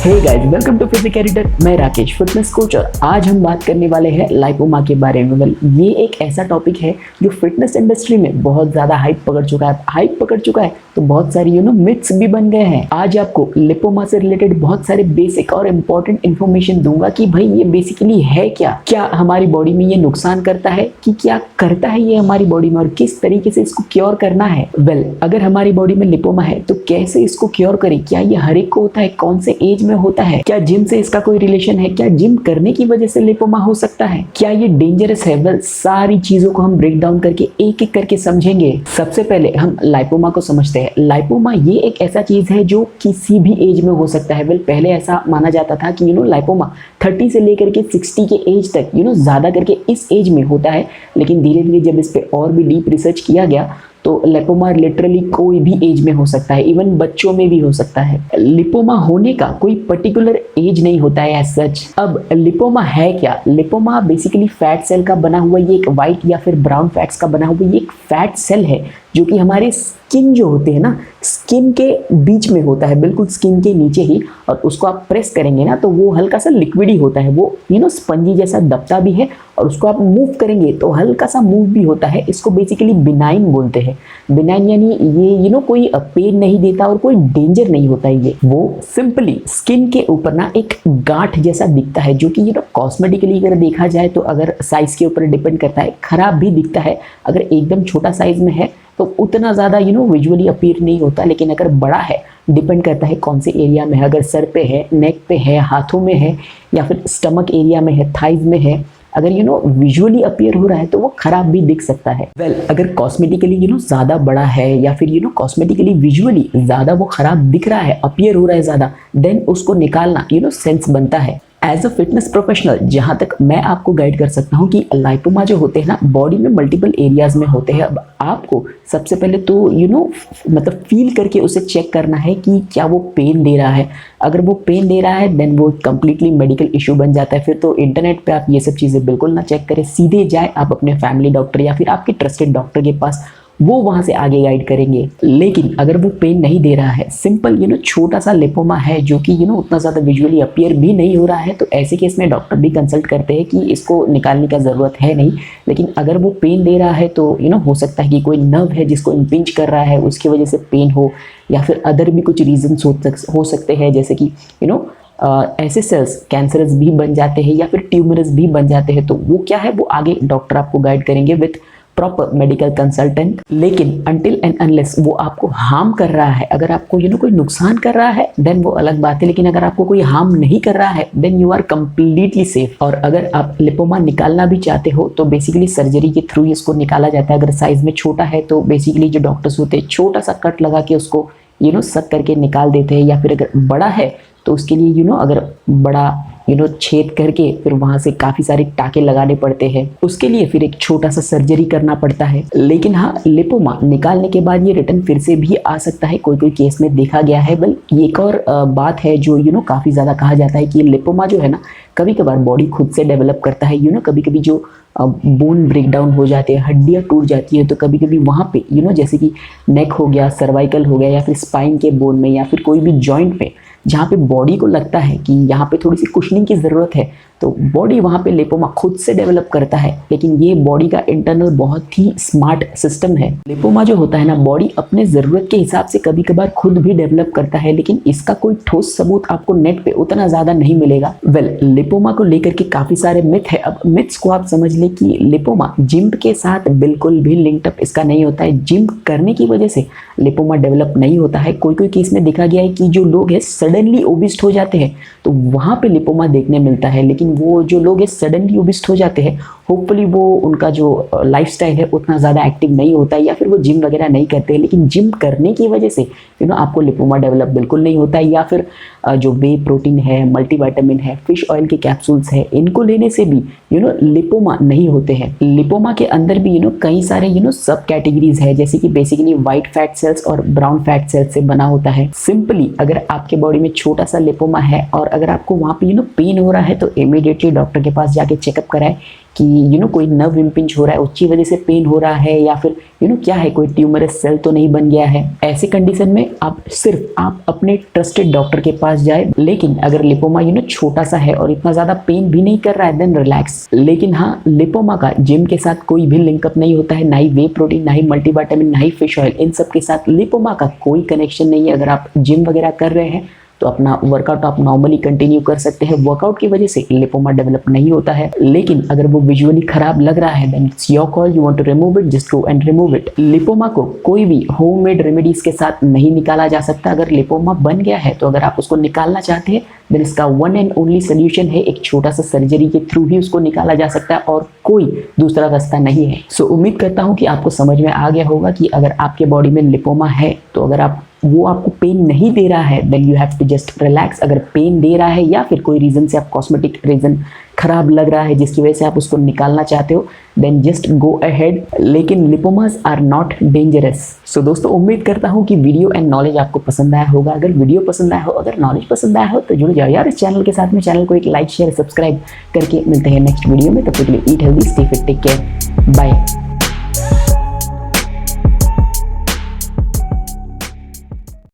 Hey guys, welcome to fitness character. मैं Rakesh, fitness coach, और आज हम बात करने वाले हैं लाइपोमा के बारे में। ये एक ऐसा टॉपिक है जो फिटनेस इंडस्ट्री में बहुत ज़्यादा हाइप पकड़ चुका है तो बहुत सारी मिथ्स भी बन गए हैं। आज आपको लिपोमा से रिलेटेड बहुत सारे बेसिक और इम्पोर्टेंट इन्फॉर्मेशन दूंगा कि भाई ये बेसिकली है क्या हमारी बॉडी में ये नुकसान करता है, कि क्या करता है ये हमारी बॉडी में और किस तरीके से इसको क्योर करना है। अगर हमारी बॉडी में लिपोमा है तो कैसे इसको क्योर करें, क्या ये हर एक को होता है, कौन से एज में होता है, क्या जिम से इसका कोई रिलेशन है, क्या जिम करने की वजह से लिपोमा हो सकता है, क्या ये डेंजरस है। सारी चीजों को हम ब्रेक डाउन करके एक एक करके समझेंगे। सबसे पहले हम लाइपोमा को समझते हैं। लाइपोमा ये एक ऐसा चीज है जो किसी भी एज में हो सकता है। पहले ऐसा माना जाता था कि लाइपोमा 30 से लेकर के 60 के एज तक ज्यादा करके इस एज में होता है, लेकिन धीरे धीरे जब इस पे और भी डीप रिसर्च किया गया तो लिपोमा लिटरली कोई भी एज में हो सकता है, इवन बच्चों में भी हो सकता है। लिपोमा होने का कोई पर्टिकुलर एज नहीं होता है एज सच। अब लिपोमा है क्या? लिपोमा बेसिकली फैट सेल का बना हुआ ये एक व्हाइट या फिर ब्राउन फैट्स का बना हुआ ये एक फैट सेल है जो कि हमारे स्किन जो होते हैं ना, स्किन के बीच में होता है, बिल्कुल स्किन के नीचे ही। और उसको आप प्रेस करेंगे ना तो वो हल्का सा लिक्विड ही होता है, वो स्पंजी जैसा दबता भी है, और उसको आप मूव करेंगे तो हल्का सा मूव भी होता है। इसको बेसिकली बिनाइन बोलते हैं। बिनाइन यानी ये कोई पेन नहीं देता और कोई डेंजर नहीं होता है। ये वो सिंपली स्किन के ऊपर ना एक गांठ जैसा दिखता है, जो कि कॉस्मेटिकली अगर देखा जाए तो अगर साइज के ऊपर डिपेंड करता है, खराब भी दिखता है। अगर एकदम छोटा साइज में है तो उतना ज़्यादा विजुअली अपीयर नहीं होता, लेकिन अगर बड़ा है, डिपेंड करता है कौन से एरिया में है। अगर सर पे है, नेक पे है, हाथों में है, या फिर स्टमक एरिया में है, थाइज में है, अगर विजुअली अपीयर हो रहा है तो वो खराब भी दिख सकता है। अगर कॉस्मेटिकली ज़्यादा बड़ा है या फिर कॉस्मेटिकली विजुअली ज़्यादा वो खराब दिख रहा है, अपीयर हो रहा है ज़्यादा, देन उसको निकालना सेंस बनता है। एज अ फिटनेस प्रोफेशनल जहाँ तक मैं आपको गाइड कर सकता हूँ कि लाइपोमा जो होते हैं ना, बॉडी में मल्टीपल एरियाज में होते हैं। अब आपको सबसे पहले तो मतलब फील करके उसे चेक करना है कि क्या वो पेन दे रहा है। अगर वो पेन दे रहा है देन वो कंप्लीटली मेडिकल इशू बन जाता है। फिर तो इंटरनेट पे आप ये सब चीज़ें बिल्कुल ना चेक करें, सीधे जाए आप अपने फैमिली डॉक्टर या फिर आपके ट्रस्टेड डॉक्टर के पास, वो वहां से आगे गाइड करेंगे। लेकिन अगर वो पेन नहीं दे रहा है, सिंपल छोटा सा लिपोमा है जो कि उतना ज़्यादा विजुअली अपीयर भी नहीं हो रहा है, तो ऐसे केस में डॉक्टर भी कंसल्ट करते हैं कि इसको निकालने का ज़रूरत है नहीं। लेकिन अगर वो पेन दे रहा है तो हो सकता है कि कोई नर्व है जिसको इम्पिंच कर रहा है, उसकी वजह से पेन हो, या फिर अदर भी कुछ रीजन्स हो सकते हैं, जैसे कि ऐसे सेल्स कैंसरस भी बन जाते हैं या फिर ट्यूमरस भी बन जाते हैं। तो वो क्या है, वो आगे डॉक्टर आपको गाइड करेंगे विथ प्रॉपर मेडिकल कंसल्टेंट। लेकिन अनटिल एंड अनलेस वो आपको हार्म कर रहा है, अगर आपको कोई नुकसान कर रहा है देन वो अलग बात है, लेकिन अगर आपको कोई हार्म नहीं कर रहा है then you are completely safe. और अगर आप लिपोमा निकालना भी चाहते हो तो बेसिकली सर्जरी के थ्रू इसको निकाला जाता है। अगर साइज में छोटा है तो बेसिकली जो डॉक्टर्स होते हैं छोटा सा कट लगा के उसको सक करके निकाल देते हैं, या फिर अगर बड़ा है तो उसके लिए अगर बड़ा छेद करके फिर वहां से काफी सारे टाके लगाने पड़ते हैं, उसके लिए फिर एक छोटा सा सर्जरी करना पड़ता है। लेकिन हाँ, लिपोमा निकालने के बाद ये रिटर्न फिर से भी आ सकता है, कोई केस में देखा गया है। ये एक और बात है जो काफी ज्यादा कहा जाता है कि लिपोमा जो है ना, कभी कभार बॉडी खुद से डेवलप करता है। कभी कभी जो बोन ब्रेक डाउन हो जाते हैं, हड्डियां टूट जाती है, तो कभी कभी वहाँ पे जैसे कि नेक हो गया, सर्वाइकल हो गया, या फिर स्पाइन के बोन में, या फिर कोई भी जॉइंट में जहाँ पे बॉडी को लगता है कि यहाँ पे थोड़ी सी कुशनिंग की ज़रूरत है, तो बॉडी वहाँ पे लिपोमा खुद से डेवलप करता है। लेकिन ये बॉडी का इंटरनल बहुत ही स्मार्ट सिस्टम है। लिपोमा जो होता है ना, बॉडी अपने ज़रूरत के हिसाब से कभी कभार खुद भी डेवलप करता है, लेकिन इसका कोई ठोस सबूत आपको नेट पे उतना ज़्यादा नहीं मिलेगा। लिपोमा को लेकर के काफ़ी सारे मिथ है। अब मिथ्स को आप समझ ले कि लिपोमा जिम के साथ बिल्कुल भी लिंक्ड अप इसका नहीं होता है। जिम करने की वजह से लिपोमा डेवलप नहीं होता है। कोई केस में देखा गया है कि जो लोग हैं सडनली ओबिस्ट हो जाते हैं तो वहाँ पे लिपोमा देखने मिलता है। लेकिन वो जो लोग हैं सडनली ओबिस्ट हो जाते हैं, होपफुली वो उनका जो लाइफस्टाइल है उतना ज़्यादा एक्टिव नहीं होता है, या फिर वो जिम वगैरह नहीं करते हैं। लेकिन जिम करने की वजह से आपको लिपोमा डेवलप बिल्कुल नहीं होता है। या फिर जो वे प्रोटीन है, मल्टीविटामिन है, फिश ऑयल के कैप्सूल्स है, इनको लेने से भी लिपोमा नहीं होते हैं। लिपोमा के अंदर भी कई सारे सब कैटेगरीज है, जैसे कि बेसिकली व्हाइट फैट सेल्स और ब्राउन फैट सेल्स से बना होता है। सिंपली अगर आपके बॉडी में छोटा सा लिपोमा है और अगर आपको वहाँ पे पेन हो रहा है तो इमीडिएटली डॉक्टर के पास जाके चेकअप कराए कि कोई नर्व इम्पिंज हो रहा है, उसकी वजह से पेन हो रहा है, या फिर क्या है, कोई ट्यूमरस सेल तो नहीं बन गया है। ऐसी कंडीशन में आप अपने ट्रस्टेड डॉक्टर के पास जाए। लेकिन अगर लिपोमा छोटा सा है और इतना ज़्यादा पेन भी नहीं कर रहा है, देन रिलैक्स। लेकिन हाँ, लिपोमा का जिम के साथ कोई भी लिंकअप नहीं होता है, ना ही वे प्रोटीन, ना ही मल्टीविटामिन, ना ही फिश ऑयल, इन सब के साथ लिपोमा का कोई कनेक्शन नहीं है। अगर आप जिम वगैरह कर रहे हैं तो अपना वर्कआउट आप नॉर्मली कंटिन्यू कर सकते हैं। वर्कआउट की वजह से लिपोमा डेवलप नहीं होता है। लेकिन अगर वो विजुअली खराब लग रहा है, then it's your call, you want to remove it, just go and remove it. Lipoma को कोई भी होममेड रेमेडीज के साथ नहीं निकाला जा सकता। अगर लिपोमा बन गया है तो अगर आप उसको निकालना चाहते हैं, देन इसका वन एंड ओनली सोल्यूशन है, एक छोटा सा सर्जरी के थ्रू ही उसको निकाला जा सकता है और कोई दूसरा रास्ता नहीं है। सो उम्मीद करता हूँ कि आपको समझ में आ गया होगा कि अगर आपके बॉडी में लिपोमा है तो अगर वो आपको पेन नहीं दे रहा है, then you have to just relax. अगर पेन दे रहा है या फिर कोई रीजन से आप कॉस्मेटिक रीजन खराब लग रहा है जिसकी वजह से आप उसको निकालना चाहते हो, देन जस्ट गो अहेड। लेकिन लिपोमास आर नॉट डेंजरस। सो दोस्तों, उम्मीद करता हूँ कि वीडियो एंड नॉलेज आपको पसंद आया होगा। अगर वीडियो पसंद आया हो, अगर नॉलेज पसंद आया हो तो जुड़ जाओ यार इस चैनल के साथ में। चैनल को एक लाइक शेयर सब्सक्राइब करके मिलते हैं नेक्स्ट वीडियो में। तब तक के लिए eat healthy, stay fit, take care, bye.